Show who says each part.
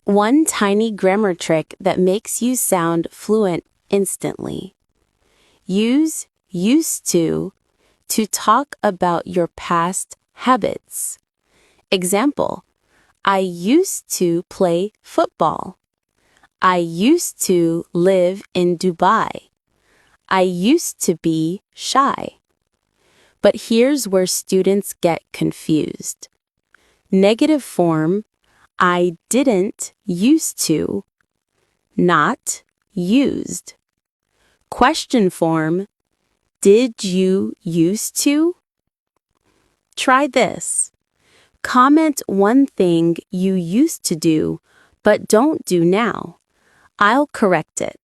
Speaker 1: One tiny grammar trick that makes you sound fluent instantly. Use used to talk about your past habits. Example, I used to play football. I used to live in Dubai. I used to be shy. But here's where students get confused. Negative form, I didn't used to, not used. Question form, did you used to? Try this. Comment one thing you used to do, but don't do now. I'll correct it.